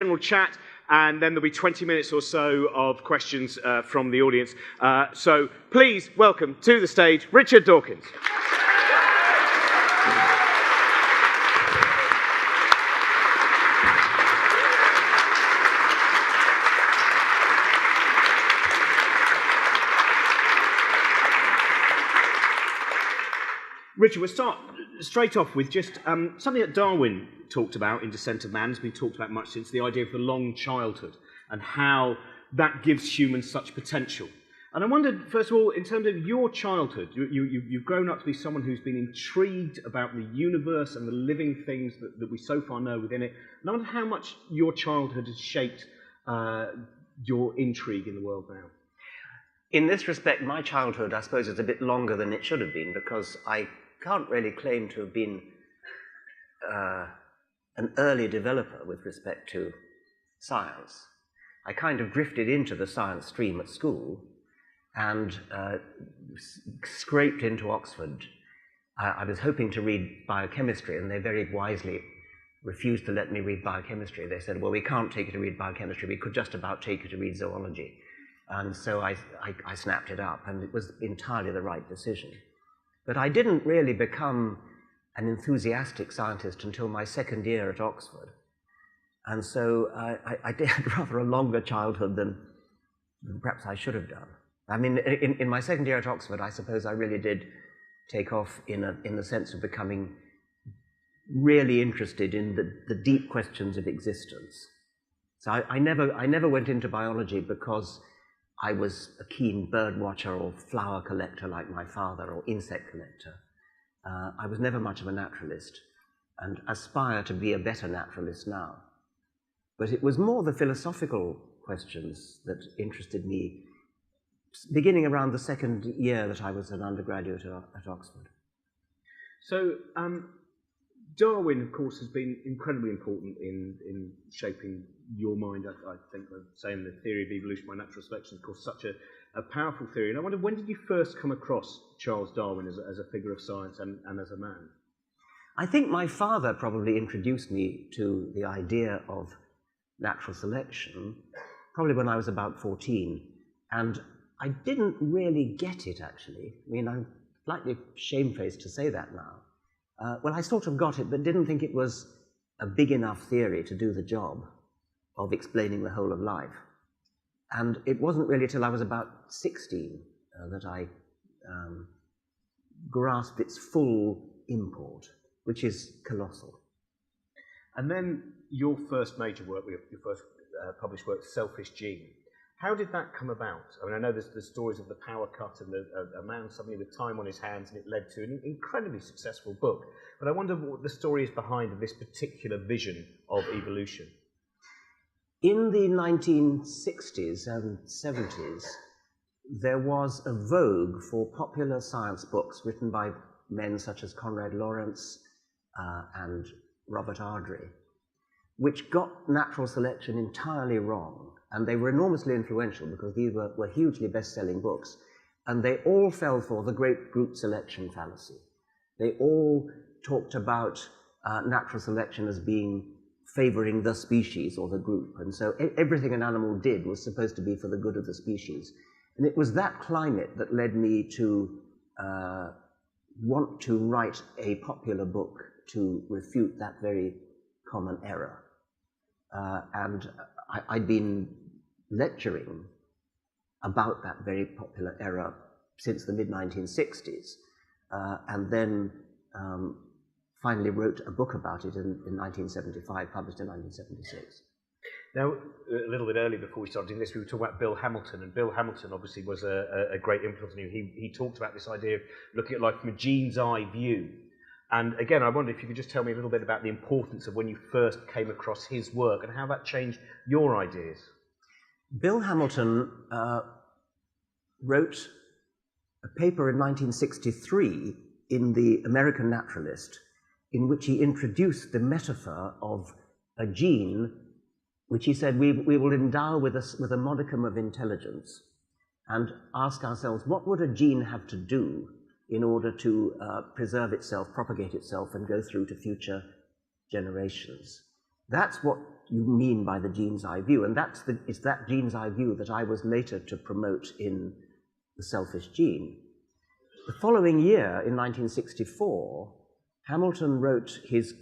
general chat, and then there'll be 20 minutes or so of questions from the audience. So please welcome to the stage Richard Dawkins. Richard, we'll start straight off with just something that Darwin talked about in Descent of Man. Has been talked about much since, the idea of the long childhood and how that gives humans such potential. And I wondered, first of all, in terms of your childhood, you've grown up to be someone who's been intrigued about the universe and the living things that we so far know within it. And I wonder how much your childhood has shaped your intrigue in the world now. In this respect, my childhood, I suppose, is a bit longer than it should have been, because I can't really claim to have been an early developer with respect to science. I kind of drifted into the science stream at school and scraped into Oxford. I was hoping to read biochemistry, and they very wisely refused to let me read biochemistry. They said, well, we can't take you to read biochemistry, we could just about take you to read zoology. And so I snapped it up, and it was entirely the right decision. But I didn't really become an enthusiastic scientist until my second year at Oxford. And so I did rather a longer childhood than perhaps I should have done. I mean, in my second year at Oxford, I suppose I really did take off in the sense of becoming really interested in the deep questions of existence. So I never went into biology because I was a keen bird watcher or flower collector like my father, or insect collector. I was never much of a naturalist, and aspire to be a better naturalist now. But it was more the philosophical questions that interested me, beginning around the second year that I was an undergraduate at Oxford. So Darwin, of course, has been incredibly important in shaping your mind. I think I'm saying the theory of evolution by natural selection, of course, such a powerful theory. And I wonder, when did you first come across Charles Darwin as a figure of science and as a man? I think my father probably introduced me to the idea of natural selection probably when I was about 14. And I didn't really get it, actually. I mean, I'm slightly shamefaced to say that now. Well, I sort of got it, but didn't think it was a big enough theory to do the job of explaining the whole of life. And it wasn't really till I was about 16 that I grasped its full import, which is colossal. And then your first major work, your first published work, Selfish Gene. How did that come about? I mean, I know there's the stories of the power cut and a man suddenly with time on his hands, and it led to an incredibly successful book. But I wonder what the story is behind this particular vision of evolution. In the 1960s and 70s, there was a vogue for popular science books written by men such as Conrad Lorenz and Robert Ardrey, which got natural selection entirely wrong. And they were enormously influential because these were hugely best-selling books. And they all fell for the great group selection fallacy. They all talked about natural selection as being favoring the species or the group. And so everything an animal did was supposed to be for the good of the species. And it was that climate that led me to want to write a popular book to refute that very common error. And I'd been lecturing about that very popular error since the mid-1960s, and then finally wrote a book about it in 1975, published in 1976. Now, a little bit earlier before we started doing this, we were talking about Bill Hamilton, and Bill Hamilton obviously was a great influence on you. He talked about this idea of looking at life from a gene's eye view. And again, I wonder if you could just tell me a little bit about the importance of when you first came across his work and how that changed your ideas. Bill Hamilton wrote a paper in 1963 in the American Naturalist in which he introduced the metaphor of a gene which he said we will endow with a modicum of intelligence, and ask ourselves, what would a gene have to do in order to preserve itself, propagate itself, and go through to future generations? That's what you mean by the gene's eye view, and it's that gene's eye view that I was later to promote in The Selfish Gene. The following year, in 1964, Hamilton wrote his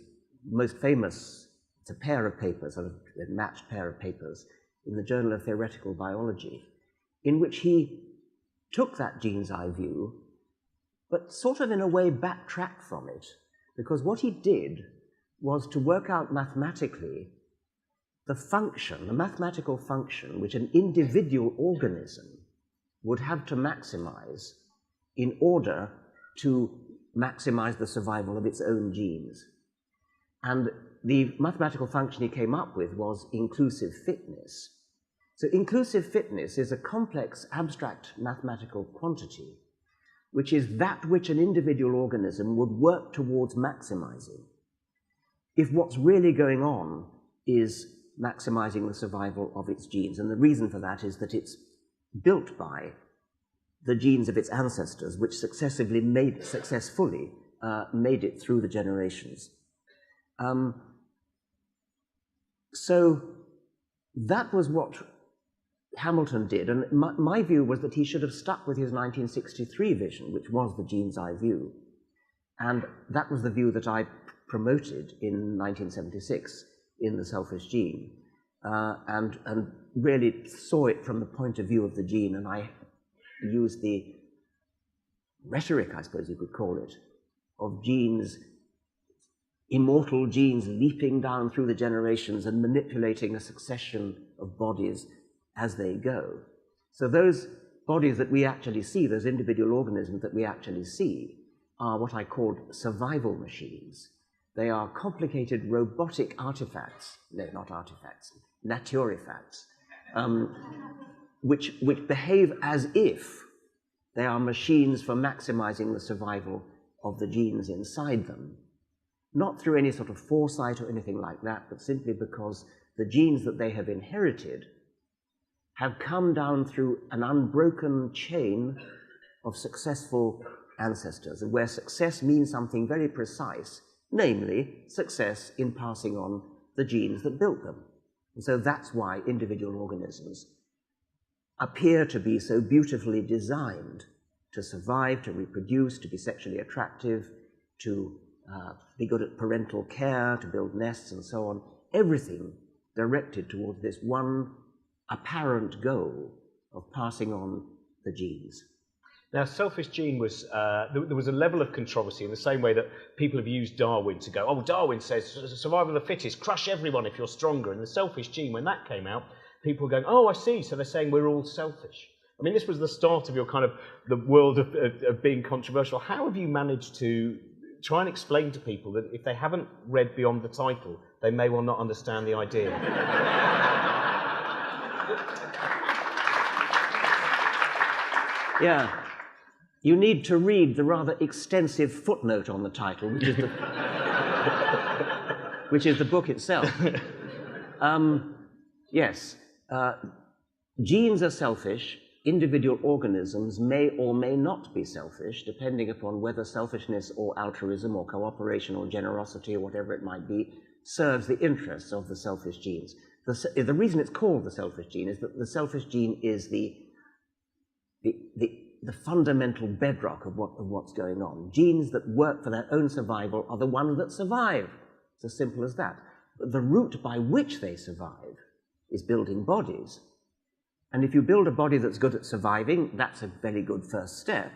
most famous, it's a pair of papers, a matched pair of papers, in the Journal of Theoretical Biology, in which he took that gene's eye view, but sort of in a way backtracked from it, because what he did was to work out mathematically the function, the mathematical function, which an individual organism would have to maximize in order to maximize the survival of its own genes. And the mathematical function he came up with was inclusive fitness. So inclusive fitness is a complex, abstract mathematical quantity, which is that which an individual organism would work towards maximizing if what's really going on is maximizing the survival of its genes. And the reason for that is that it's built by the genes of its ancestors, which successfully made it through the generations. So that was what Hamilton did, and my view was that he should have stuck with his 1963 vision, which was the gene's eye view. And that was the view that I promoted in 1976 in The Selfish Gene, and really saw it from the point of view of the gene, and I used the rhetoric, I suppose you could call it, of genes, immortal genes leaping down through the generations and manipulating a succession of bodies as they go. So those bodies that we actually see, those individual organisms that we actually see, are what I called survival machines. They are complicated robotic artifacts, no, not artifacts, naturifacts, which behave as if they are machines for maximizing the survival of the genes inside them, not through any sort of foresight or anything like that, but simply because the genes that they have inherited have come down through an unbroken chain of successful ancestors, and where success means something very precise, namely success in passing on the genes that built them. And so that's why individual organisms appear to be so beautifully designed to survive, to reproduce, to be sexually attractive, to be good at parental care, to build nests and so on. Everything directed towards this one apparent goal of passing on the genes. Now, Selfish Gene was, there was a level of controversy in the same way that people have used Darwin to go, oh, Darwin says survival of the fittest, crush everyone if you're stronger. And the Selfish Gene, when that came out, people were going, oh, I see, so they're saying we're all selfish. I mean, this was the start of your kind of, the world of being controversial. How have you managed to try and explain to people that if they haven't read beyond the title, they may well not understand the idea? Yeah. You need to read the rather extensive footnote on the title, which is the book itself. Yes. Genes are selfish. Individual organisms may or may not be selfish, depending upon whether selfishness or altruism or cooperation or generosity or whatever it might be serves the interests of the selfish genes. The reason it's called the selfish gene is that the selfish gene is the fundamental bedrock of what's going on. Genes that work for their own survival are the ones that survive. It's as simple as that. But the route by which they survive is building bodies. And if you build a body that's good at surviving, that's a very good first step,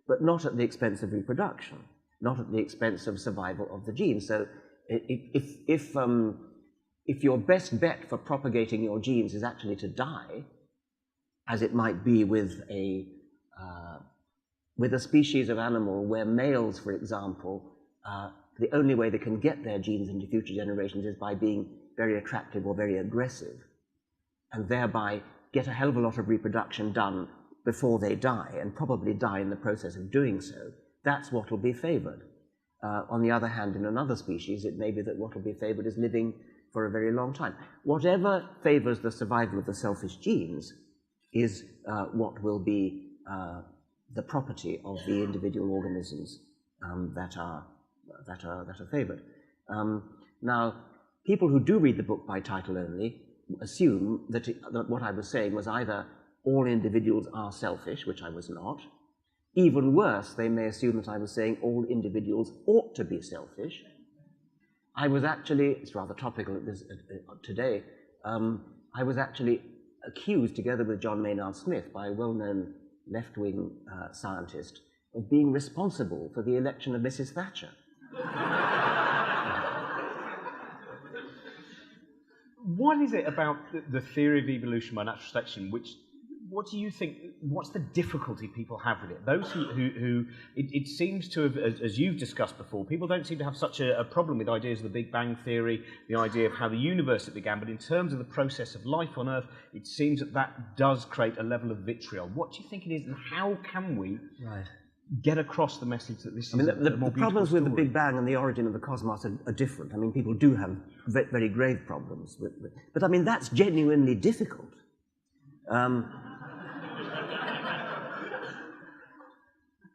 but not at the expense of reproduction, not at the expense of survival of the genes. So if your best bet for propagating your genes is actually to die, as it might be with a species of animal where males, for example, the only way they can get their genes into future generations is by being very attractive or very aggressive, and thereby get a hell of a lot of reproduction done before they die, and probably die in the process of doing so. That's what will be favored. On the other hand, in another species, it may be that what will be favored is living for a very long time. Whatever favors the survival of the selfish genes is what will be the property of the individual organisms that are favored. Now, people who do read the book by title only assume that what I was saying was either all individuals are selfish, which I was not. Even worse, they may assume that I was saying all individuals ought to be selfish. I was actually, it's rather topical today, I was actually accused, together with John Maynard Smith, by a well-known left-wing scientist, of being responsible for the election of Mrs. Thatcher. What is it about the theory of evolution by natural selection what do you think, what's the difficulty people have with it? Those who it seems to have, as you've discussed before, people don't seem to have such a problem with ideas of the Big Bang Theory, the idea of how the universe began, but in terms of the process of life on Earth, it seems that does create a level of vitriol. What do you think it is, and how can we get across the message that this is a more beautiful the problems with the story? Big Bang and the origin of the cosmos are different. I mean, people do have very grave problems with but I mean, that's genuinely difficult.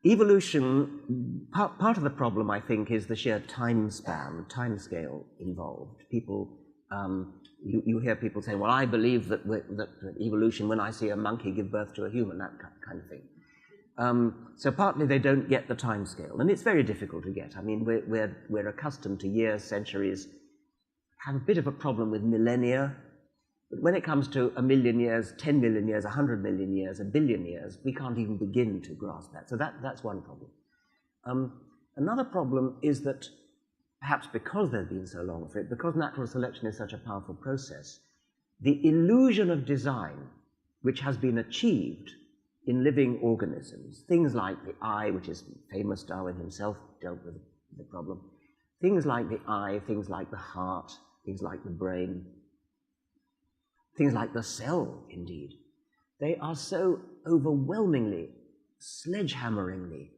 Evolution, part of the problem, I think, is the sheer time scale involved. People, you hear people say, well, I believe that evolution, when I see a monkey give birth to a human, that kind of thing. So partly they don't get the time scale, and it's very difficult to get. I mean, we're accustomed to years, centuries, have a bit of a problem with millennia. But when it comes to 1 million years, 10 million years, 100 million years, 1 billion years, we can't even begin to grasp that. So that's one problem. Another problem is that perhaps because there's been so long for it, because natural selection is such a powerful process, the illusion of design, which has been achieved in living organisms, things like the eye, which is famous, Darwin himself dealt with the problem, things like the eye, things like the heart, things like the brain, things like the cell, indeed, they are so overwhelmingly, sledgehammeringly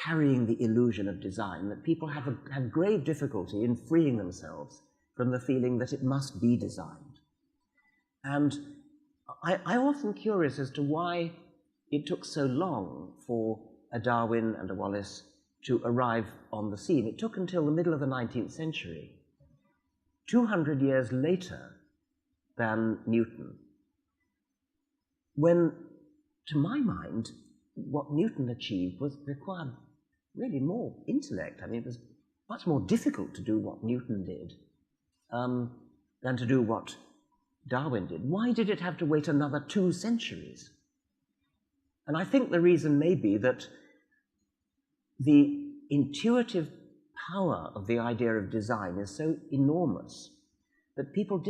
carrying the illusion of design that people have grave difficulty in freeing themselves from the feeling that it must be designed. And I'm often curious as to why it took so long for a Darwin and a Wallace to arrive on the scene. It took until the middle of the 19th century, 200 years later than Newton, when, to my mind, what Newton achieved required really more intellect. I mean, it was much more difficult to do what Newton did than to do what Darwin did. Why did it have to wait another 2 centuries? And I think the reason may be that the intuitive power of the idea of design is so enormous that people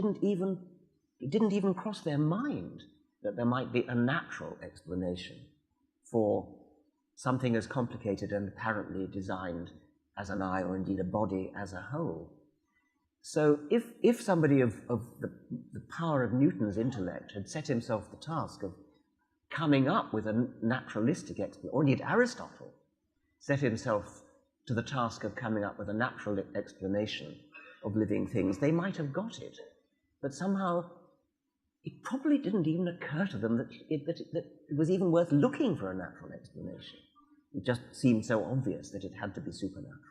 it didn't even cross their mind that there might be a natural explanation for something as complicated and apparently designed as an eye, or indeed a body as a whole. So if somebody of the power of Newton's intellect had set himself the task of coming up with a naturalistic explanation, or indeed Aristotle set himself to the task of coming up with a natural explanation of living things, they might have got it. But somehow it probably didn't even occur to them that it was even worth looking for a natural explanation. It just seemed so obvious that it had to be supernatural.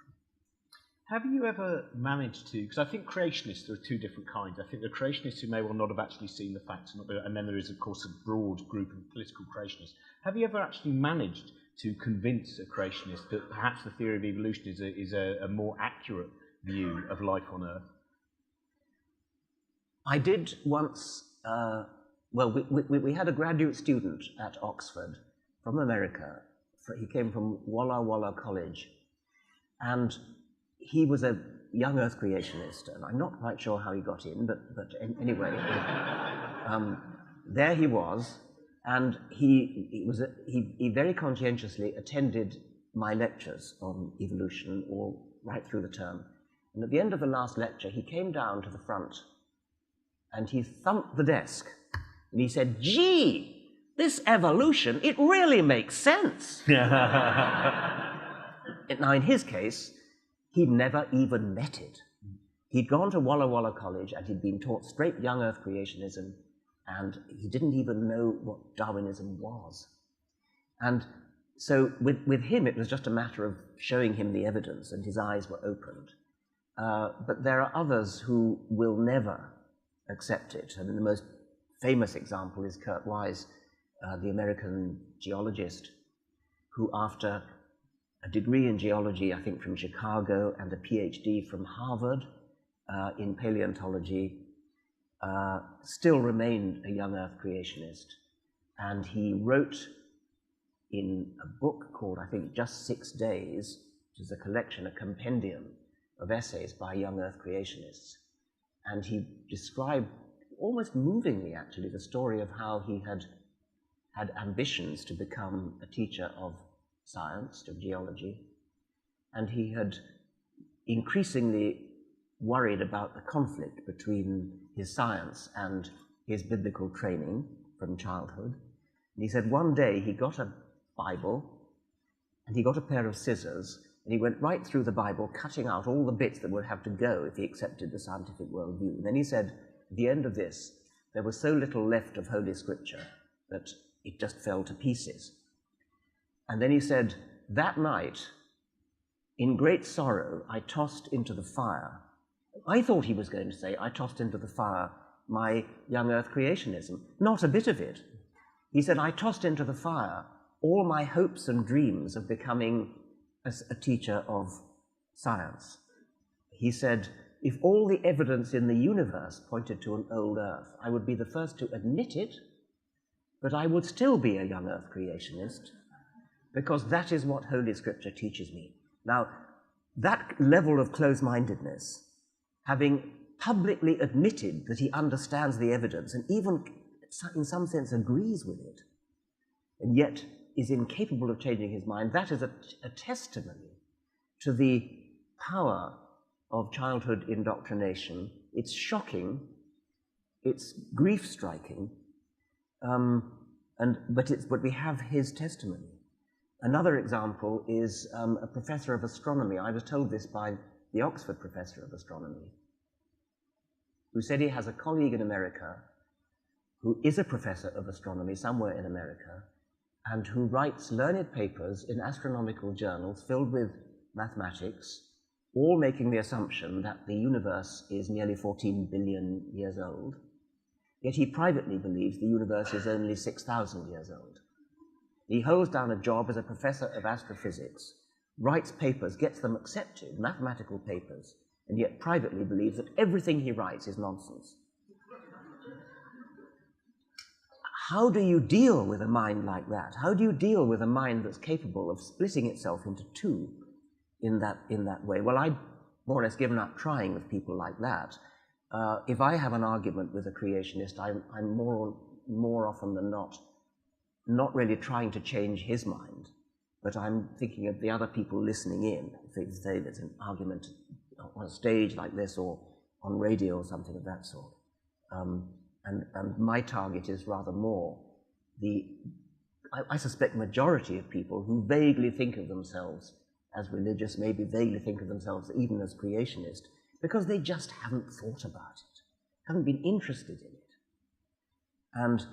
Have you ever managed to, because I think creationists, there are 2 different kinds. I think the creationists who may well not have actually seen the facts, and then there is, of course, a broad group of political creationists. Have you ever actually managed to convince a creationist that perhaps the theory of evolution is a more accurate view of life on Earth? I did once. We had a graduate student at Oxford from America. He came from Walla Walla College, and he was a young Earth creationist, and I'm not quite sure how he got in, but anyway, there he was, and he very conscientiously attended my lectures on evolution all right through the term. And at the end of the last lecture, he came down to the front and he thumped the desk and he said, "Gee, this evolution, it really makes sense." Now, in his case, he'd never even met it. He'd gone to Walla Walla College and he'd been taught straight young Earth creationism, and he didn't even know what Darwinism was. And so with him, it was just a matter of showing him the evidence, and his eyes were opened. but there are others who will never accept it. I mean, the most famous example is Kurt Wise, the American geologist, who after a degree in geology, I think from Chicago, and a PhD from Harvard in paleontology, still remained a young Earth creationist. And he wrote in a book called, I think, Just 6 Days, which is a collection, a compendium of essays by young Earth creationists. And he described, almost movingly actually, the story of how he had ambitions to become a teacher of science, of geology, and he had increasingly worried about the conflict between his science and his biblical training from childhood. And he said one day he got a Bible and he got a pair of scissors and he went right through the Bible, cutting out all the bits that would have to go if he accepted the scientific worldview. And then he said, at the end of this, there was so little left of Holy Scripture that it just fell to pieces. And then he said, that night, in great sorrow, I tossed into the fire. I thought he was going to say, I tossed into the fire my young Earth creationism. Not a bit of it. He said, I tossed into the fire all my hopes and dreams of becoming a teacher of science. He said, if all the evidence in the universe pointed to an old Earth, I would be the first to admit it, but I would still be a young Earth creationist, because that is what Holy Scripture teaches me. Now, that level of close-mindedness, having publicly admitted that he understands the evidence and even in some sense agrees with it, and yet is incapable of changing his mind, that is a testimony to the power of childhood indoctrination. It's shocking, it's grief-striking, but we have his testimony. Another example is a professor of astronomy. I was told this by the Oxford professor of astronomy, who said he has a colleague in America who is a professor of astronomy somewhere in America and who writes learned papers in astronomical journals filled with mathematics, all making the assumption that the universe is nearly 14 billion years old, yet he privately believes the universe is only 6,000 years old. He holds down a job as a professor of astrophysics, writes papers, gets them accepted, mathematical papers, and yet privately believes that everything he writes is nonsense. How do you deal with a mind like that? How do you deal with a mind that's capable of splitting itself into two in that way? Well, I've more or less given up trying with people like that. If I have an argument with a creationist, I'm more often than not really trying to change his mind, but I'm thinking of the other people listening in. If say there's an argument on a stage like this or on radio or something of that sort. And my target is rather more I suspect majority of people who vaguely think of themselves as religious, maybe vaguely think of themselves even as creationist, because they just haven't thought about it, haven't been interested in it. And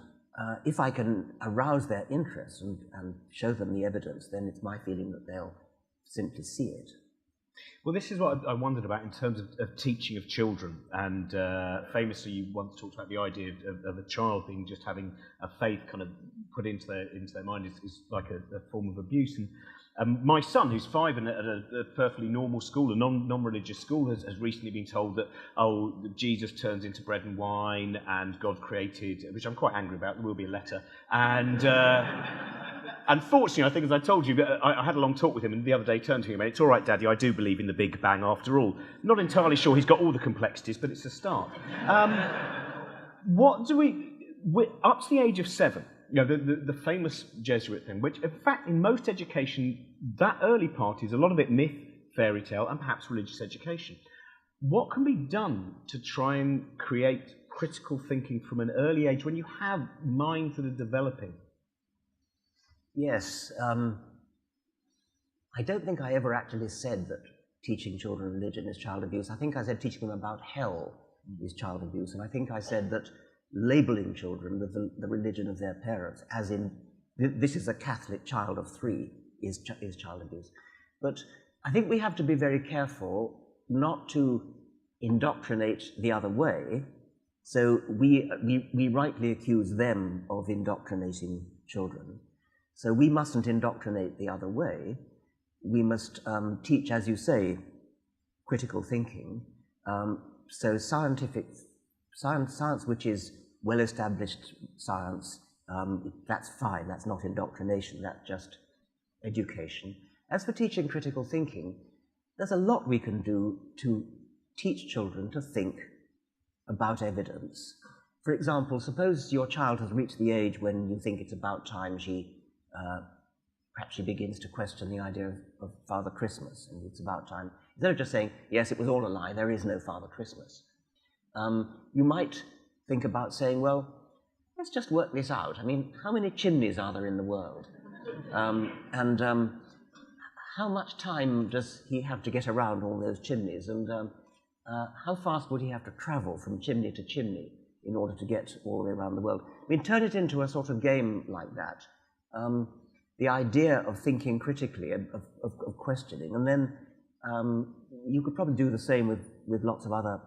if I can arouse their interest and show them the evidence, then it's my feeling that they'll simply see it. Well, this is what I wondered about in terms of teaching of children. And famously, you once talked about the idea of a child being just having a faith kind of put into their mind is like a form of abuse. And my son, who's 5 and at a perfectly normal school, a non-religious school, has recently been told that, Jesus turns into bread and wine and God created, which I'm quite angry about. There will be a letter. And unfortunately, I think, as I told you, I had a long talk with him, and the other day turned to him and it's all right, Daddy, I do believe in the Big Bang after all. Not entirely sure he's got all the complexities, but it's a start. What do up to the age of 7, the famous Jesuit thing, which, in fact, in most education, that early part is a lot of it myth, fairy tale, and perhaps religious education. What can be done to try and create critical thinking from an early age when you have minds that are developing? Yes. I don't think I ever actually said that teaching children religion is child abuse. I think I said teaching them about hell is child abuse, and I think I said that labeling children with the religion of their parents, as in, this is a Catholic child of 3, is child abuse. But I think we have to be very careful not to indoctrinate the other way. So we rightly accuse them of indoctrinating children. So we mustn't indoctrinate the other way. We must teach, as you say, critical thinking. So science which is well-established science, that's fine. That's not indoctrination. That's just education. As for teaching critical thinking, there's a lot we can do to teach children to think about evidence. For example, suppose your child has reached the age when you think it's about time perhaps she begins to question the idea of Father Christmas, and it's about time. Instead of just saying, yes, it was all a lie, there is no Father Christmas. You might think about saying, well, let's just work this out. I mean, how many chimneys are there in the world? How much time does he have to get around all those chimneys? And how fast would he have to travel from chimney to chimney in order to get all the way around the world? I mean, turn it into a sort of game like that. The idea of thinking critically, of questioning, and then you could probably do the same with lots of other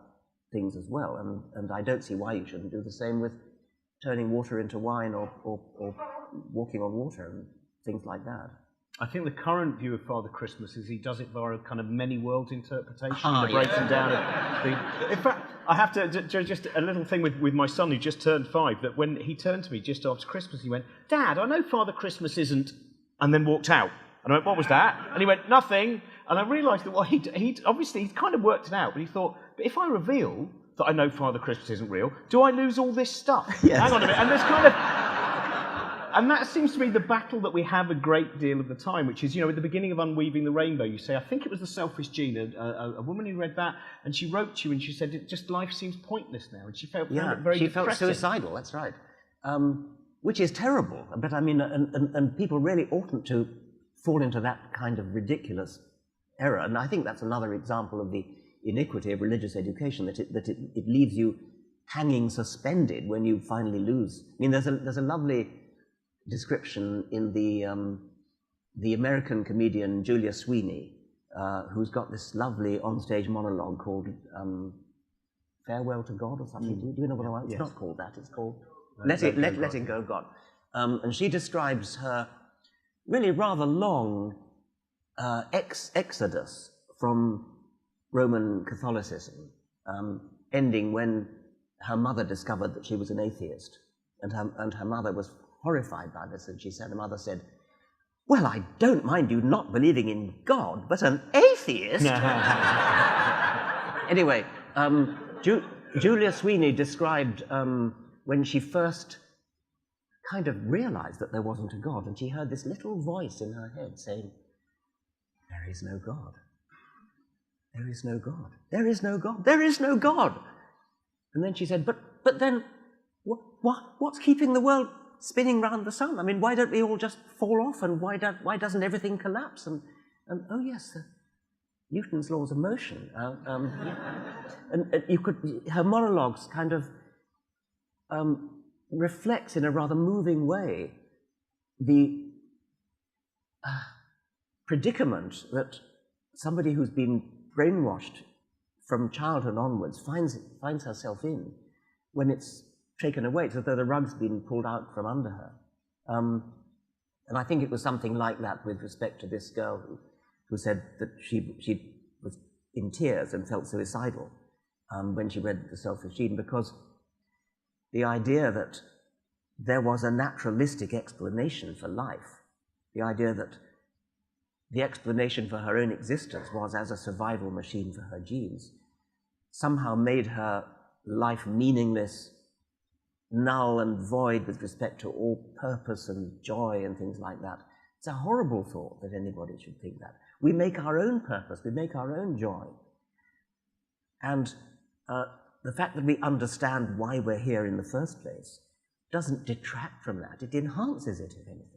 things as well, and I don't see why you shouldn't do the same with turning water into wine or walking on water and things like that. I think the current view of Father Christmas is he does it via a kind of many worlds interpretation, the breaking down of the... In fact, I have to, just a little thing with my son who just turned 5, that when he turned to me just after Christmas, he went, "Dad, I know Father Christmas isn't," and then walked out. And I went, "What was that?" And he went, "Nothing." And I realised that he obviously he'd kind of worked it out, but he thought, but if I reveal that I know Father Christmas isn't real, do I lose all this stuff? Yes. Hang on a minute. And there's kind of... And that seems to be the battle that we have a great deal of the time, which is, at the beginning of Unweaving the Rainbow, you say, I think it was The Selfish Gene, a woman who read that, and she wrote to you and she said, just life seems pointless now, and she found it very depressing. She felt suicidal, that's right, which is terrible. But I mean, and people really oughtn't to fall into that kind of ridiculous error, and I think that's another example of the iniquity of religious education, that it leaves you hanging suspended when you finally lose. I mean, there's a lovely description in the American comedian Julia Sweeney, who's got this lovely onstage monologue called Farewell to God or something. Do you know what I want? It's not called that. It's called Letting Go God. And she describes her really rather long exodus from Roman Catholicism, ending when her mother discovered that she was an atheist, and her mother was horrified by this, and her mother said, "Well, I don't mind you not believing in God, but an atheist?" Anyway, Julia Sweeney described when she first kind of realized that there wasn't a God, and she heard this little voice in her head saying, "There is no God. There is no God. There is no God. There is no God." And then she said, but then what's keeping the world spinning round the sun? I mean, why don't we all just fall off, and why doesn't everything collapse? And oh yes, Newton's laws of motion. And her monologues kind of reflects in a rather moving way the predicament that somebody who's been brainwashed from childhood onwards finds herself in when it's taken away. It's as though the rug's been pulled out from under her. And I think it was something like that with respect to this girl who said that she was in tears and felt suicidal when she read The Selfish Gene, because the idea that there was a naturalistic explanation for life, the idea that the explanation for her own existence was as a survival machine for her genes, somehow made her life meaningless, null and void with respect to all purpose and joy and things like that. It's a horrible thought that anybody should think that. We make our own purpose, we make our own joy. And the fact that we understand why we're here in the first place doesn't detract from that, it enhances it, if anything.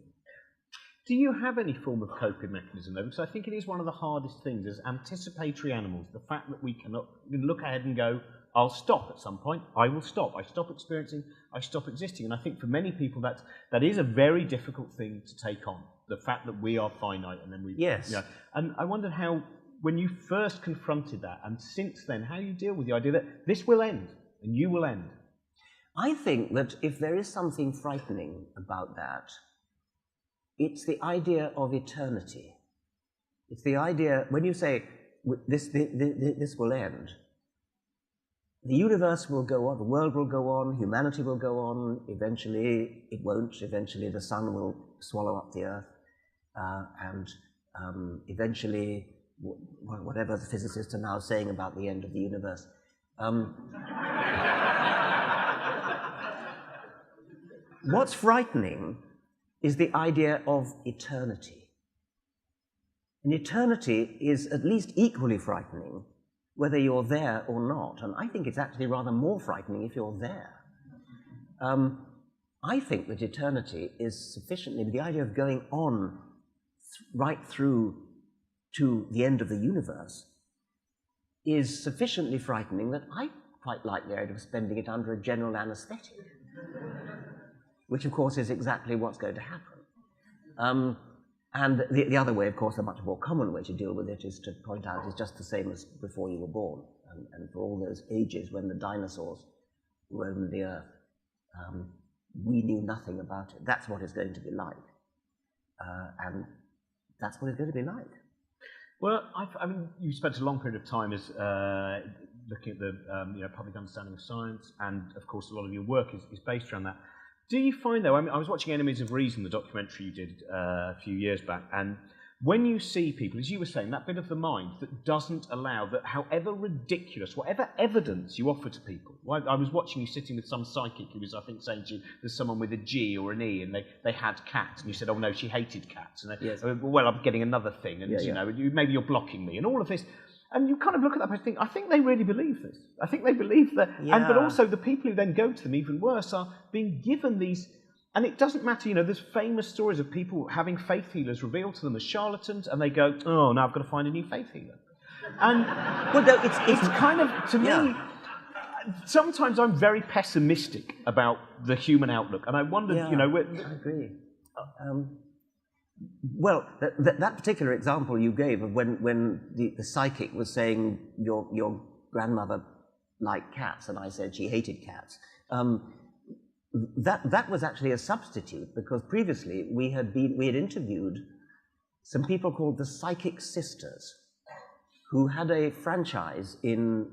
Do you have any form of coping mechanism, though? Because I think it is one of the hardest things as anticipatory animals, the fact that we can look ahead and go, I'll stop at some point, I will stop. I stop experiencing, I stop existing. And I think for many people that is a very difficult thing to take on, the fact that we are finite and then we... Yes. And I wondered how when you first confronted that, and since then, how you deal with the idea that this will end and you will end? I think that if there is something frightening about that, it's the idea of eternity. It's the idea, when you say, this will end, the universe will go on, the world will go on, humanity will go on, eventually it won't, eventually the sun will swallow up the earth, and eventually, whatever the physicists are now saying about the end of the universe. What's frightening is the idea of eternity. And eternity is at least equally frightening whether you're there or not. And I think it's actually rather more frightening if you're there. I think that eternity is sufficiently, the idea of going on right through to the end of the universe is sufficiently frightening that I quite like the idea of spending it under a general anesthetic, which of course is exactly what's going to happen. And the other way, of course, the much more common way to deal with it is to point out it's just the same as before you were born. And for all those ages when the dinosaurs roamed the earth, we knew nothing about it. That's what it's going to be like. And that's what it's going to be like. Well, I mean, you spent a long period of time as looking at the public understanding of science, and of course a lot of your work is based around that. Do you find, though, I was watching Enemies of Reason, the documentary you did a few years back, and when you see people, as you were saying, that bit of the mind that doesn't allow that, however ridiculous, whatever evidence you offer to people. I was watching you sitting with some psychic who was, I think, saying to you, there's someone with a G or an E, and they had cats, and you said, oh no, she hated cats. And yes. Well, I'm getting another thing, and maybe you're blocking me, and all of this. And you kind of look at that and think, I think they really believe this. I think they believe that. Yeah. But also the people who then go to them, even worse, are being given these. And it doesn't matter, there's famous stories of people having faith healers revealed to them as charlatans, and they go, oh, now I've got to find a new faith healer. And well, no, it's kind of, to me, sometimes I'm very pessimistic about the human outlook. And I wondered, I agree. Well, that particular example you gave of when the psychic was saying your grandmother liked cats, and I said she hated cats, that was actually a substitute, because previously we had interviewed some people called the Psychic Sisters, who had a franchise in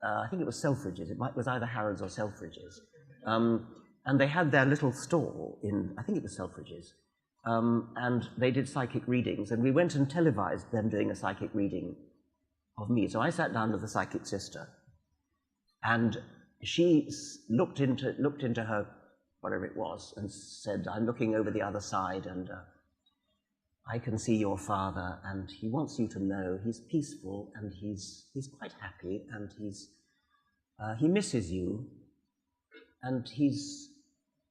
I think it was Selfridges. It was either Harrods or Selfridges, and they had their little stall in, I think it was Selfridges. And they did psychic readings, and we went and televised them doing a psychic reading of me. So I sat down with the psychic sister, and she looked into her, whatever it was, and said, I'm looking over the other side, and I can see your father, and he wants you to know he's peaceful, and he's quite happy, and he misses you, and he's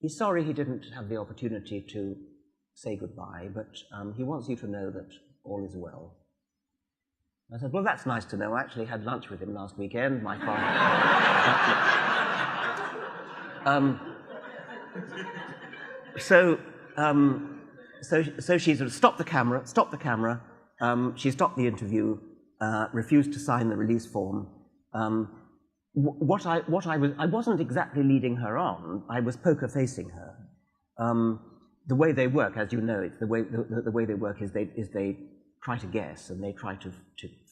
sorry he didn't have the opportunity to say goodbye, but he wants you to know that all is well. I said, well, that's nice to know. I actually had lunch with him last weekend, my father. So she sort of stopped the camera. She stopped the interview, refused to sign the release form. I wasn't exactly leading her on. I was poker facing her. The way they work, as you know, it's the way they work is they try to guess, and they try to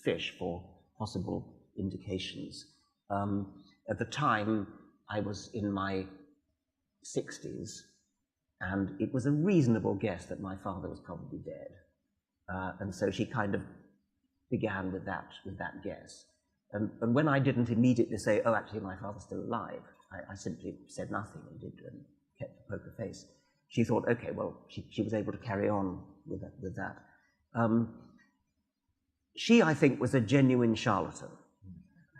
fish for possible indications. At the time, I was in my 60s, and it was a reasonable guess that my father was probably dead. And so she kind of began with that guess. And when I didn't immediately say, oh, actually, my father's still alive, I simply said nothing and kept the poker face. She thought, okay, well, she was able to carry on with that. She, I think, was a genuine charlatan.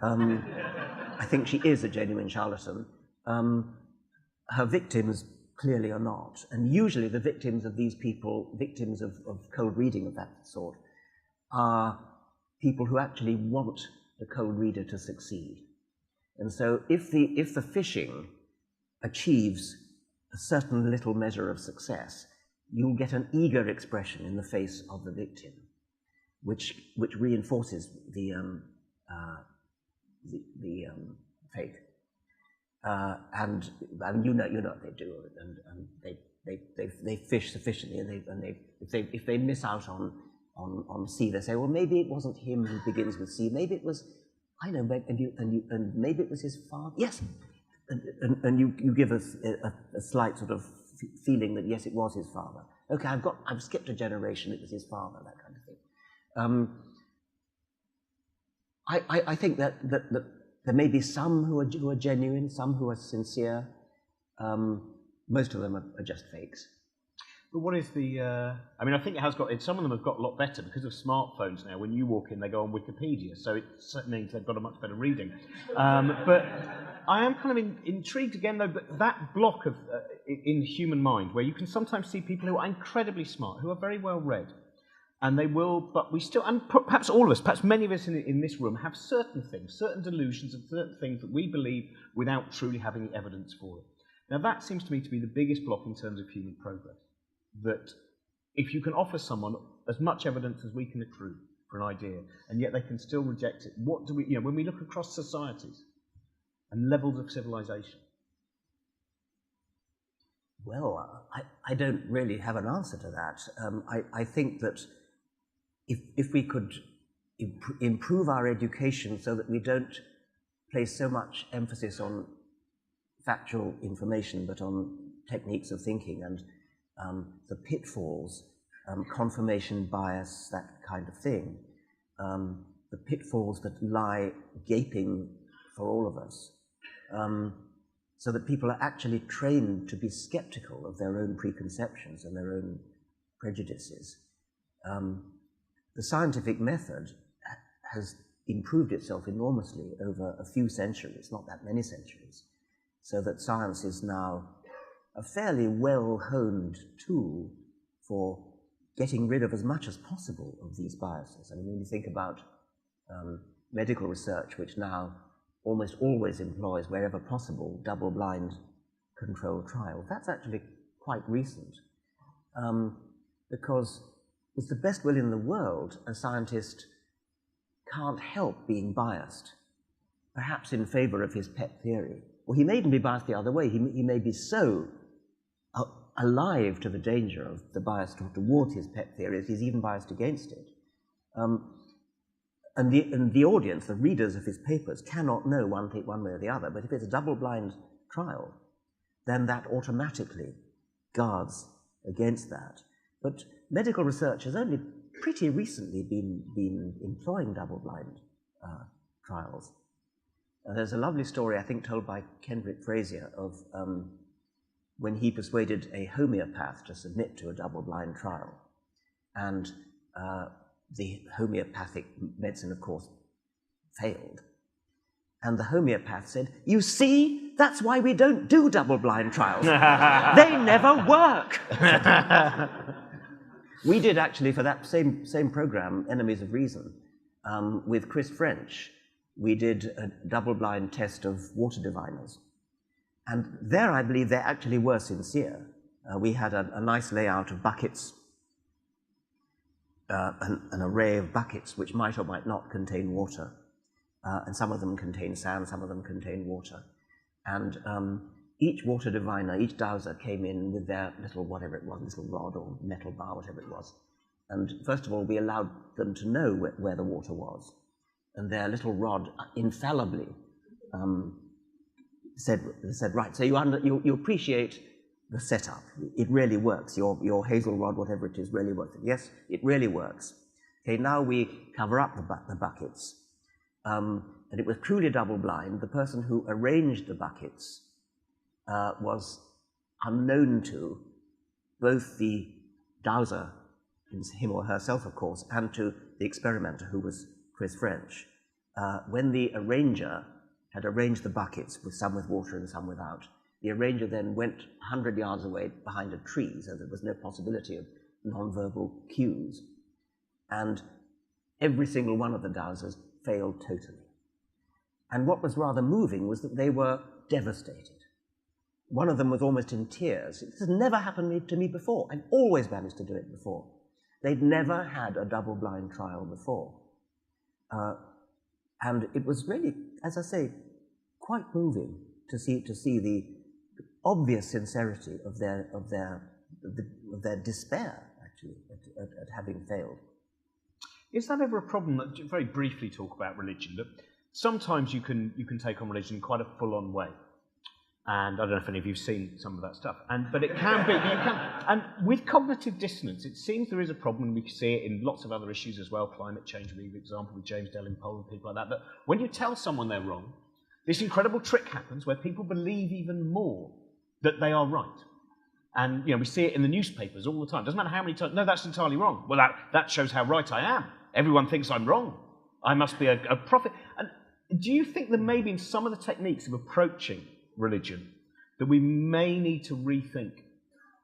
I think she is a genuine charlatan. Her victims clearly are not. And usually the victims of these people, victims of cold reading of that sort, are people who actually want the cold reader to succeed. And so if the fishing achieves a certain little measure of success, you'll get an eager expression in the face of the victim. which reinforces the faith. And you know what they do, and they fish sufficiently, and if they miss out on C, they say, well, maybe it wasn't him who begins with C, maybe it was, I know, and maybe it was his father. Yes, and you give us a slight sort of feeling that yes, it was his father. Okay, I've skipped a generation. It was his father, that kind of thing. I think that there may be some who are genuine, some who are sincere. Most of them are just fakes. But what is the... I mean, I think it has got... Some of them have got a lot better because of smartphones now. When you walk in, they go on Wikipedia, so it means they've got a much better reading. But I am kind of intrigued again, though, but that block of in the human mind, where you can sometimes see people who are incredibly smart, who are very well read, and they will, but we still, and perhaps all of us, perhaps many of us in this room, have certain things, certain delusions and certain things that we believe without truly having the evidence for it. Now, that seems to me to be the biggest block in terms of human progress. That if you can offer someone as much evidence as we can accrue for an idea, and yet they can still reject it, what do we, when we look across societies and levels of civilization? Well, I don't really have an answer to that. I think that if we could improve our education so that we don't place so much emphasis on factual information, but on techniques of thinking and the pitfalls, confirmation bias, that kind of thing, the pitfalls that lie gaping for all of us, so that people are actually trained to be skeptical of their own preconceptions and their own prejudices. The scientific method has improved itself enormously over a few centuries, not that many centuries, so that science is now a fairly well-honed tool for getting rid of as much as possible of these biases. I mean, when you think about medical research, which now almost always employs, wherever possible, double-blind controlled trials, that's actually quite recent. Because with the best will in the world, a scientist can't help being biased, perhaps in favor of his pet theory. Or he may even be biased the other way. He may be so alive to the danger of the bias towards his pet theory that he's even biased against it. And the audience, the readers of his papers, cannot know one way or the other. But if it's a double-blind trial, then that automatically guards against that. But medical research has only pretty recently been employing double-blind trials. There's a lovely story, I think, told by Kendrick Frazier of when he persuaded a homeopath to submit to a double-blind trial. And the homeopathic medicine, of course, failed. And the homeopath said, "You see, that's why we don't do double-blind trials. They never work." We did actually, for that same program, Enemies of Reason, with Chris French, we did a double-blind test of water diviners. And there, I believe, they actually were sincere. We had a nice layout of buckets, an array of buckets which might or might not contain water. And some of them contain sand, some of them contain water. And each water diviner, each dowser came in with their little, whatever it was, little rod or metal bar, whatever it was. And first of all, we allowed them to know where the water was. And their little rod infallibly said, right, so you appreciate the setup. It really works. Your hazel rod, whatever it is, really works. Yes, it really works. Okay, now we cover up the buckets. And it was truly double-blind. The person who arranged the buckets was unknown to both the dowser, him or herself, of course, and to the experimenter, who was Chris French. When the arranger had arranged the buckets, with some with water and some without, the arranger then went 100 yards away behind a tree, so there was no possibility of non-verbal cues. And every single one of the dowsers failed totally. And what was rather moving was that they were devastated. One of them was almost in tears. This has never happened to me before. I've always managed to do it before. They'd never had a double-blind trial before. And it was really, as I say, quite moving to see the obvious sincerity of their despair, actually, at having failed. Is that ever a problem? That, very briefly talk about religion, that sometimes you can take on religion in quite a full-on way. And I don't know if any of you've seen some of that stuff. But it can be, and with cognitive dissonance, it seems there is a problem, and we see it in lots of other issues as well, climate change, for example, with James Dalrymple and people like that when you tell someone they're wrong, this incredible trick happens where people believe even more that they are right. And we see it in the newspapers all the time. Doesn't matter how many times, no, that's entirely wrong. Well, that shows how right I am. Everyone thinks I'm wrong. I must be a prophet. And do you think that maybe in some of the techniques of approaching religion that we may need to rethink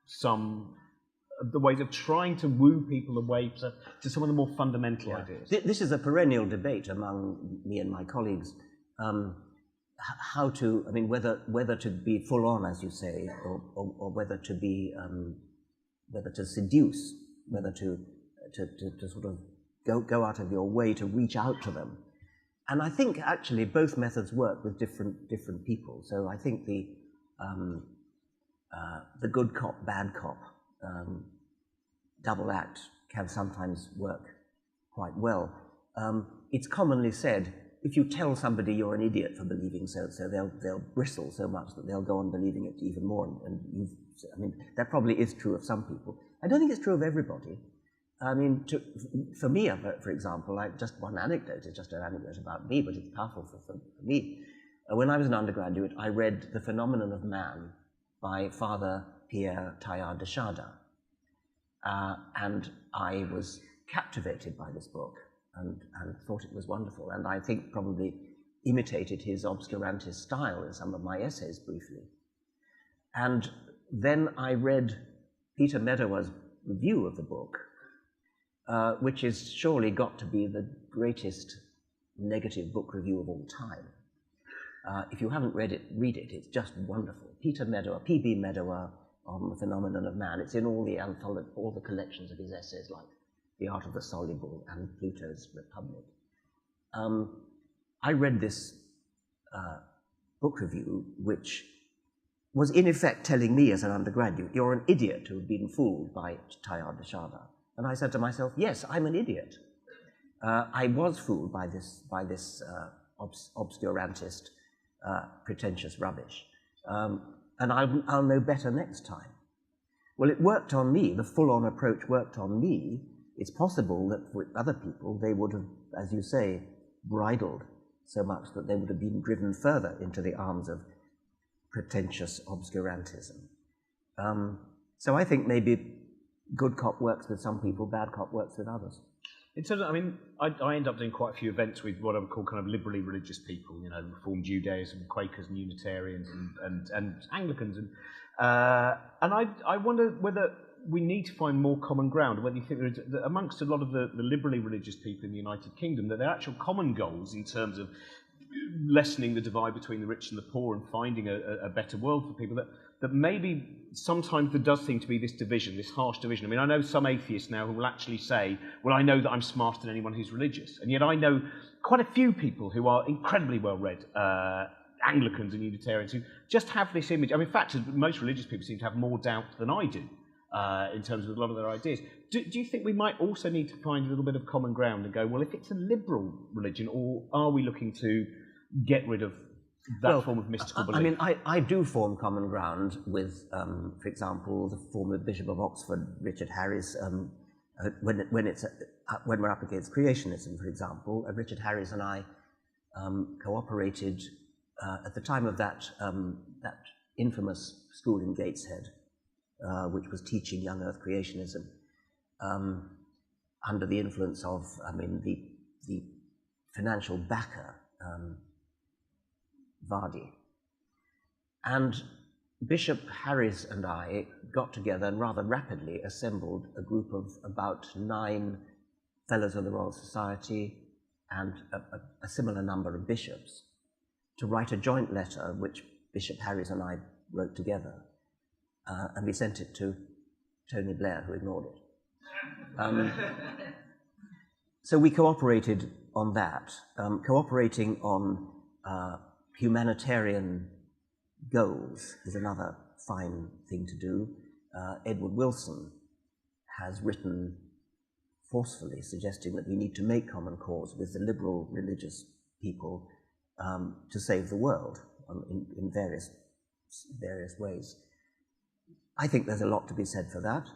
some of the ways of trying to woo people away to some of the more fundamental ideas? This is a perennial debate among me and my colleagues. How to, whether to be full on, as you say, or whether to be, whether to seduce, whether to sort of go out of your way to reach out to them. And I think actually both methods work with different people. So I think the good cop, bad cop double act can sometimes work quite well. It's commonly said, if you tell somebody you're an idiot for believing so they'll bristle so much that they'll go on believing it even more. And that probably is true of some people. I don't think it's true of everybody. For me, for example, just one anecdote, it's just an anecdote about me, but it's powerful for me. When I was an undergraduate, I read The Phenomenon of Man by Father Pierre Teilhard de Chardin. And I was captivated by this book and thought it was wonderful, and I think probably imitated his obscurantist style in some of my essays briefly. And then I read Peter Medawar's review of the book, which is surely got to be the greatest negative book review of all time. If you haven't read it, read it. It's just wonderful. Peter Medawar, P.B. Medawar, on The Phenomenon of Man. It's in all the collections of his essays, like The Art of the Soluble and Pluto's Republic. I read this book review, which was in effect telling me as an undergraduate, you're an idiot who had been fooled by Teilhard de Chardin. And I said to myself, yes, I'm an idiot. I was fooled by this obscurantist, pretentious rubbish. And I'll know better next time. Well, it worked on me. The full-on approach worked on me. It's possible that with other people, they would have, as you say, bridled so much that they would have been driven further into the arms of pretentious obscurantism. So I think maybe good cop works with some people, bad cop works with others. In terms of, I end up doing quite a few events with what I would call kind of liberally religious people, Reformed Judaism, Quakers and Unitarians and Anglicans. And I wonder whether we need to find more common ground, whether you think there is, amongst a lot of the liberally religious people in the United Kingdom, that there are actual common goals in terms of lessening the divide between the rich and the poor and finding a better world for people, that maybe sometimes there does seem to be this division, this harsh division. I know some atheists now who will actually say, well, I know that I'm smarter than anyone who's religious. And yet I know quite a few people who are incredibly well-read, Anglicans and Unitarians, who just have this image. In fact, most religious people seem to have more doubt than I do in terms of a lot of their ideas. Do you think we might also need to find a little bit of common ground and go, well, if it's a liberal religion, or are we looking to get rid of that form of mystical belief? I do form common ground with, for example, the former Bishop of Oxford, Richard Harris, when we're up against creationism, for example. Richard Harris and I cooperated at the time of that infamous school in Gateshead, which was teaching young Earth creationism, under the influence of, the financial backer, Vardy. And Bishop Harris and I got together and rather rapidly assembled a group of about 9 Fellows of the Royal Society and a similar number of bishops to write a joint letter, which Bishop Harris and I wrote together, and we sent it to Tony Blair, who ignored it. So we cooperated on that, cooperating on humanitarian goals is another fine thing to do. Edward Wilson has written forcefully suggesting that we need to make common cause with the liberal religious people to save the world in various ways. I think there's a lot to be said for that.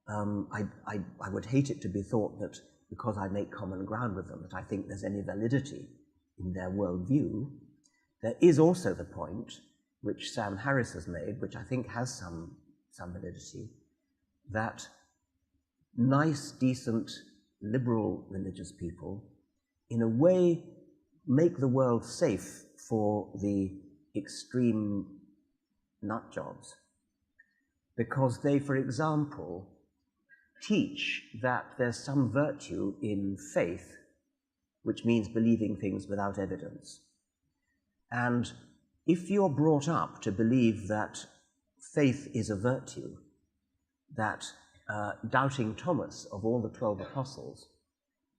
I would hate it to be thought that because I make common ground with them that I think there's any validity in their worldview. There is also the point which Sam Harris has made, which I think has some validity, that nice, decent, liberal religious people, in a way, make the world safe for the extreme nut jobs, because they, for example, teach that there's some virtue in faith, which means believing things without evidence. And if you're brought up to believe that faith is a virtue, that doubting Thomas, of all the 12 apostles,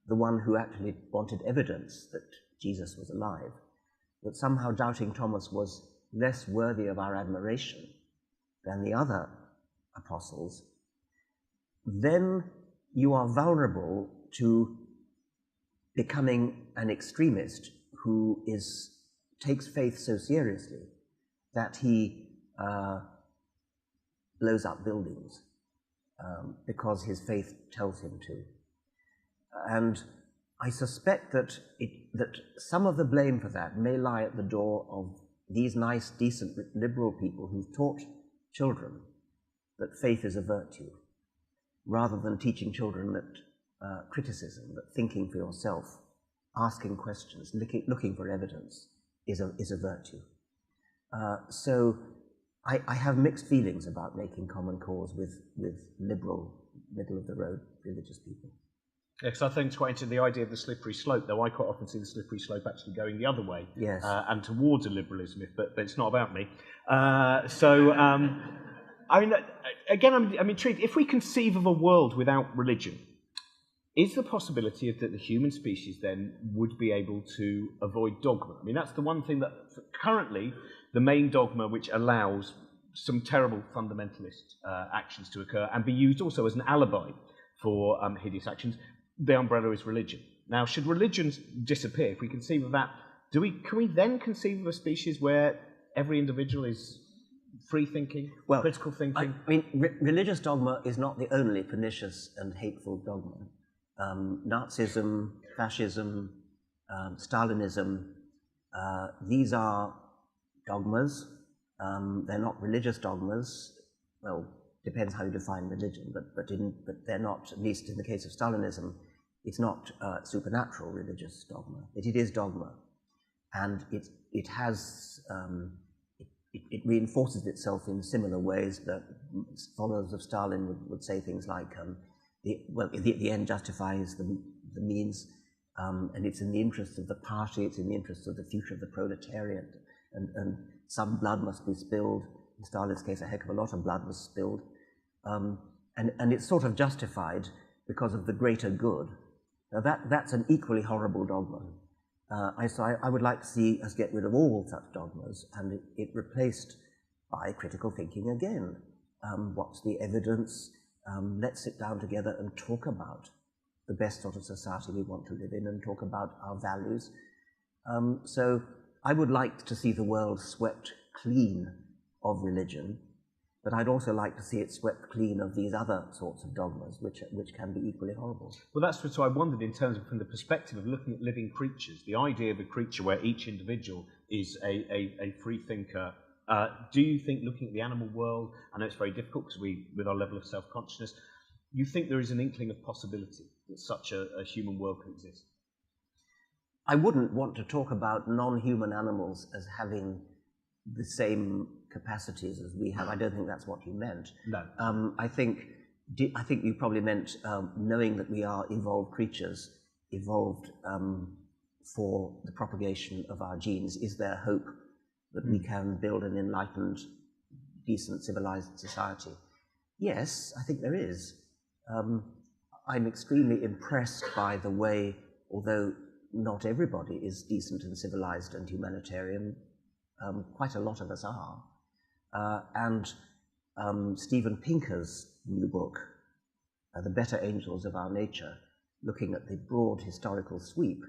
the one who actually wanted evidence that Jesus was alive, that somehow doubting Thomas was less worthy of our admiration than the other apostles, then you are vulnerable to becoming an extremist who takes faith so seriously that he blows up buildings because his faith tells him to. And I suspect that some of the blame for that may lie at the door of these nice, decent, liberal people who've taught children that faith is a virtue, rather than teaching children that criticism, that thinking for yourself, asking questions, looking for evidence is a virtue. So I have mixed feelings about making common cause with liberal, middle-of-the-road religious people. Yeah, because I think it's quite interesting, the idea of the slippery slope, though I quite often see the slippery slope actually going the other way, yes, and towards a liberalism, but it's not about me. I mean, again, I'm intrigued. If we conceive of a world without religion, is the possibility that the human species then would be able to avoid dogma? I mean, that's the one thing that currently the main dogma which allows some terrible fundamentalist actions to occur and be used also as an alibi for hideous actions. The umbrella is religion. Now, should religions disappear, if we conceive of that, can we then conceive of a species where every individual is free thinking, critical thinking? I mean, religious dogma is not the only pernicious and hateful dogma. Nazism, fascism, Stalinism, these are dogmas. They're not religious dogmas. Well, depends how you define religion, but they're not, at least in the case of Stalinism, it's not supernatural religious dogma. It is dogma, and it has it reinforces itself in similar ways. That followers of Stalin would say things like, the end justifies the means, and it's in the interest of the party, it's in the interest of the future of the proletariat, and some blood must be spilled. In Stalin's case, a heck of a lot of blood was spilled. And it's sort of justified because of the greater good. Now that's an equally horrible dogma. I would like to see us get rid of all such dogmas and it replaced by critical thinking again. What's the evidence? Let's sit down together and talk about the best sort of society we want to live in and talk about our values. So I would like to see the world swept clean of religion, but I'd also like to see it swept clean of these other sorts of dogmas, which can be equally horrible. Well, that's what I wondered in terms of, from the perspective of looking at living creatures, the idea of a creature where each individual is a free thinker. Do you think, looking at the animal world, I know it's very difficult because with our level of self-consciousness, you think there is an inkling of possibility that such a human world could exist? I wouldn't want to talk about non-human animals as having the same capacities as we have. I don't think that's what you meant. No. I think you probably meant knowing that we are evolved creatures, evolved for the propagation of our genes. Is there hope that we can build an enlightened, decent, civilized society? Yes, I think there is. I'm extremely impressed by the way, although not everybody is decent and civilized and humanitarian, quite a lot of us are. And Steven Pinker's new book, The Better Angels of Our Nature, looking at the broad historical sweep,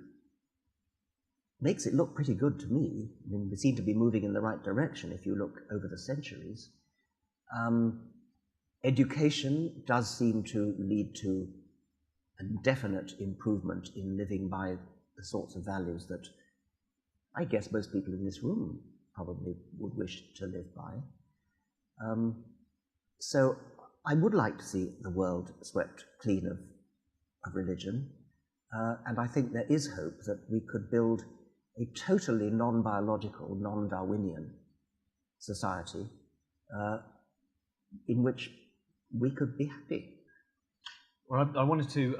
makes it look pretty good to me. I mean, we seem to be moving in the right direction if you look over the centuries. Education does seem to lead to a definite improvement in living by the sorts of values that I guess most people in this room probably would wish to live by. So I would like to see the world swept clean of religion, and I think there is hope that we could build a totally non-biological, non-Darwinian society in which we could be happy. Well, I wanted to,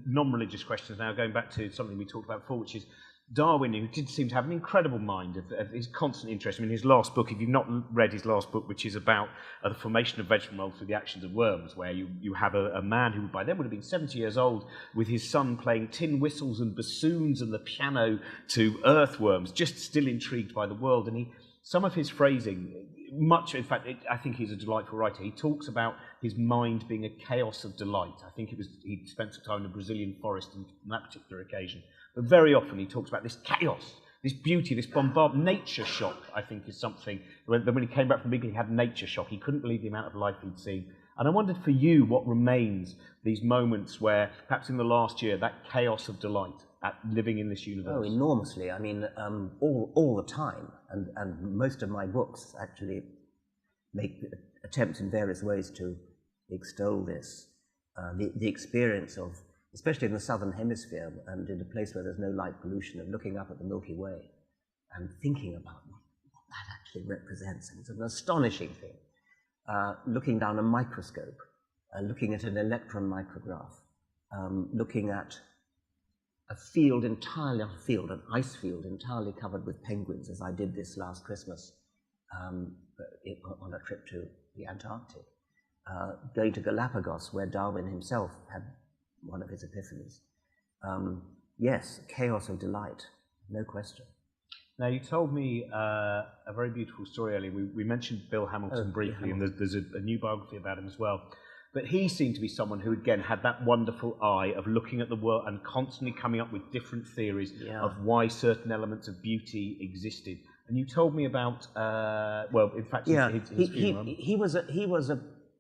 non-religious questions now, going back to something we talked about before, which is Darwin, who did seem to have an incredible mind of his constant interest. I mean, his last book, if you've not read his last book, which is about the formation of vegetable mould through the actions of worms, where you have a man who by then would have been 70 years old with his son playing tin whistles and bassoons and the piano to earthworms, just still intrigued by the world. And some of his phrasing, in fact, I think he's a delightful writer. He talks about his mind being a chaos of delight. I think he spent some time in a Brazilian forest on that particular occasion. But very often he talks about this chaos, this beauty, this nature shock, I think, is something. When he came back from the beginning, he had nature shock. He couldn't believe the amount of life he'd seen. And I wondered for you what remains, these moments where, perhaps in the last year, that chaos of delight at living in this universe. Oh, enormously. I mean, all the time. And most of my books actually make attempts in various ways to extol this. The experience of, especially in the southern hemisphere and in a place where there's no light pollution, of looking up at the Milky Way and thinking about what that actually represents. And it's an astonishing thing. Looking down a microscope, looking at an electron micrograph, looking at an ice field entirely covered with penguins, as I did this last Christmas on a trip to the Antarctic. Going to Galapagos, where Darwin himself had one of his epiphanies. Yes, chaos of delight, no question. Now, you told me a very beautiful story earlier. We mentioned Bill Hamilton briefly, and there's a new biography about him as well. But he seemed to be someone who, again, had that wonderful eye of looking at the world and constantly coming up with different theories of why certain elements of beauty existed. And you told me about, his funeral.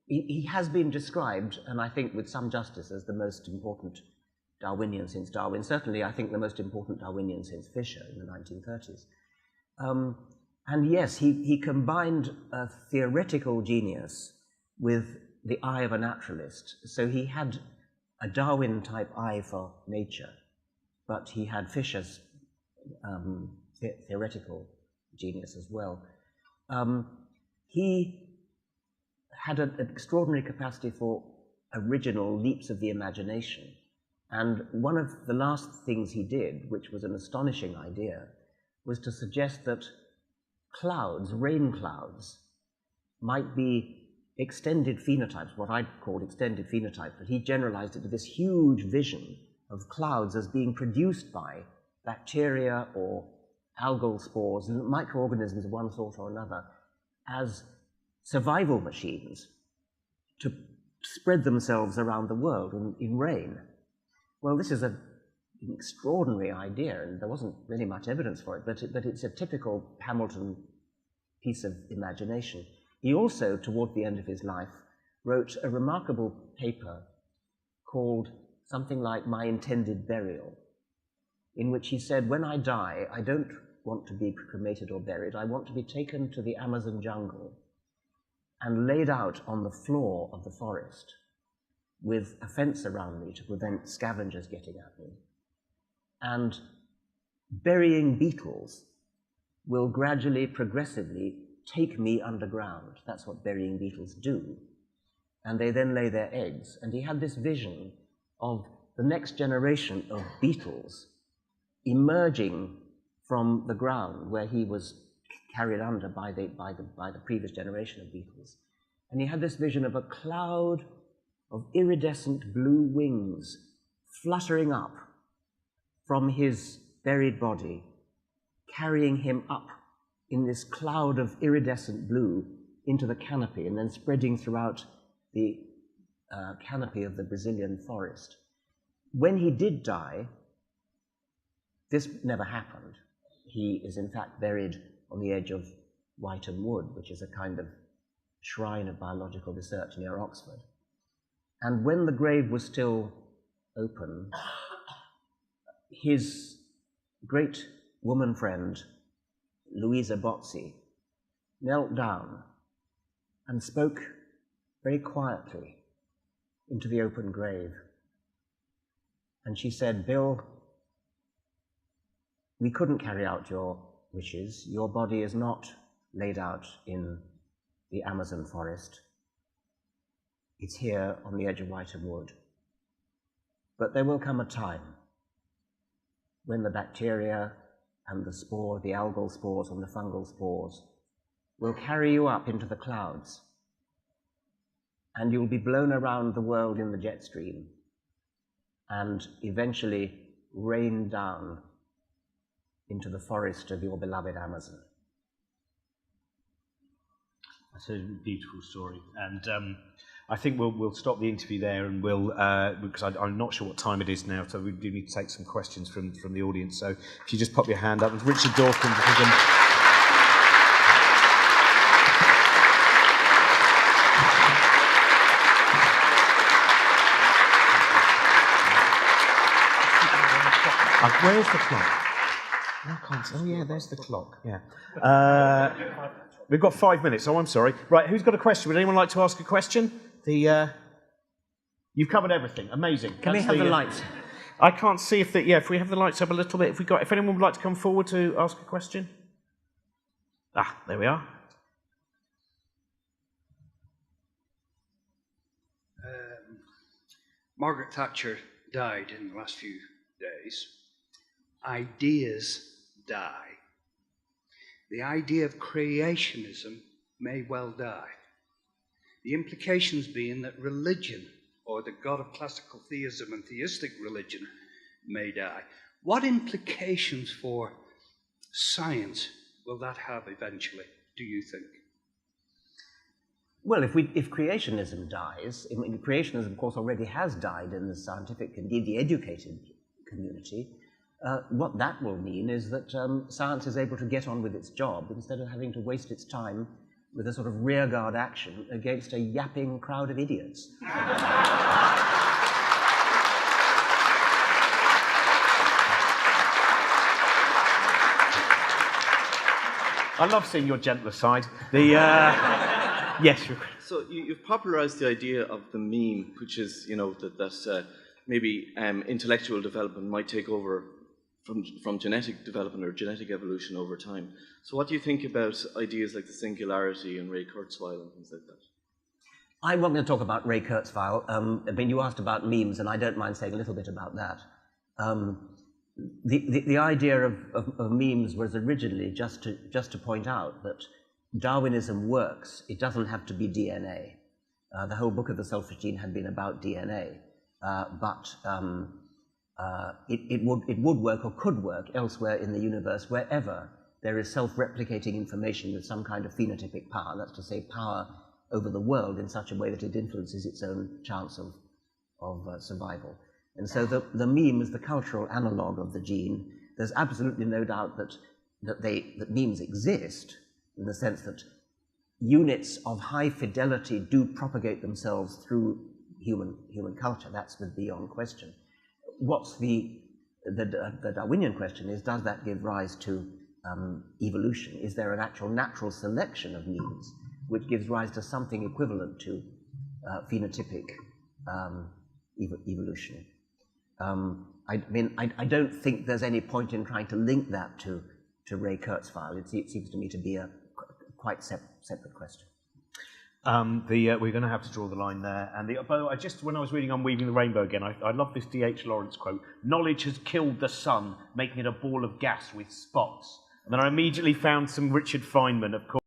He has been described, and I think with some justice, as the most important Darwinian since Darwin. Certainly, I think the most important Darwinian since Fisher in the 1930s. And yes, he combined a theoretical genius with the eye of a naturalist. So he had a Darwin-type eye for nature, but he had Fisher's theoretical genius as well. He had an extraordinary capacity for original leaps of the imagination. And one of the last things he did, which was an astonishing idea, was to suggest that clouds, rain clouds, might be extended phenotypes, what I'd call extended phenotypes, but he generalized it to this huge vision of clouds as being produced by bacteria or algal spores and microorganisms of one sort or another as survival machines to spread themselves around the world in rain. Well, this is an extraordinary idea, and there wasn't really much evidence for it, but it's a typical Hamilton piece of imagination. He also, toward the end of his life, wrote a remarkable paper called something like My Intended Burial, in which he said, when I die, I don't want to be cremated or buried. I want to be taken to the Amazon jungle and laid out on the floor of the forest with a fence around me to prevent scavengers getting at me. And burying beetles will gradually, progressively take me underground. That's what burying beetles do. And they then lay their eggs. And he had this vision of the next generation of beetles emerging from the ground where he was carried under by the previous generation of beetles. And he had this vision of a cloud of iridescent blue wings fluttering up from his buried body, carrying him up in this cloud of iridescent blue into the canopy and then spreading throughout the canopy of the Brazilian forest. When he did die, this never happened. He is in fact buried on the edge of Whiteham Wood, which is a kind of shrine of biological research near Oxford. And when the grave was still open, his great woman friend, Louisa Bozzi, knelt down and spoke very quietly into the open grave. And she said, "Bill, we couldn't carry out your wishes. Your body is not laid out in the Amazon forest. It's here on the edge of Whiteham Wood. But there will come a time when the bacteria and the spore, the algal spores and the fungal spores, will carry you up into the clouds, and you'll be blown around the world in the jet stream, and eventually rain down into the forest of your beloved Amazon." That's a beautiful story, and I think we'll stop the interview there, and we'll because I'm not sure what time it is now, so we do need to take some questions from the audience. So if you just pop your hand up, and Richard Dawkins, if you can. Where's the clock? I can't see. Oh yeah, there's the clock. Yeah. We've got 5 minutes. Oh, I'm sorry. Right, who's got a question? Would anyone like to ask a question? You've covered everything. Amazing. Can we have the lights? I can't see if if we have the lights up a little bit. If anyone would like to come forward to ask a question. Ah, there we are. Margaret Thatcher died in the last few days. Ideas die. The idea of creationism may well die. The implications being that religion, or the God of classical theism and theistic religion, may die. What implications for science will that have eventually, do you think? Well, if creationism dies, I mean, creationism, of course, already has died in the scientific, indeed the educated community. What that will mean is that science is able to get on with its job instead of having to waste its time with a sort of rearguard action against a yapping crowd of idiots. I love seeing your gentler side. Yes. So you've popularised the idea of the meme, which is, that maybe intellectual development might take over from genetic development or genetic evolution over time. So what do you think about ideas like the singularity and Ray Kurzweil and things like that? I'm not going to talk about Ray Kurzweil. I mean, you asked about memes, and I don't mind saying a little bit about that. The idea of memes was originally just to point out that Darwinism works. It doesn't have to be DNA. The whole book of the Selfish Gene had been about DNA, but it would work or could work elsewhere in the universe, wherever there is self-replicating information with some kind of phenotypic power, that's to say power over the world in such a way that it influences its own chance of survival. And so the meme is the cultural analogue of the gene. There's absolutely no doubt that memes exist, in the sense that units of high fidelity do propagate themselves through human culture. That's the beyond question. What's the Darwinian question is, does that give rise to evolution? Is there an actual natural selection of memes which gives rise to something equivalent to phenotypic evolution? I don't think there's any point in trying to link that to Ray Kurzweil. It seems to me to be a quite separate question. We're going to have to draw the line there. And by the way, when I was reading Unweaving the Rainbow again, I love this D.H. Lawrence quote: "Knowledge has killed the sun, making it a ball of gas with spots." And then I immediately found some Richard Feynman, of course.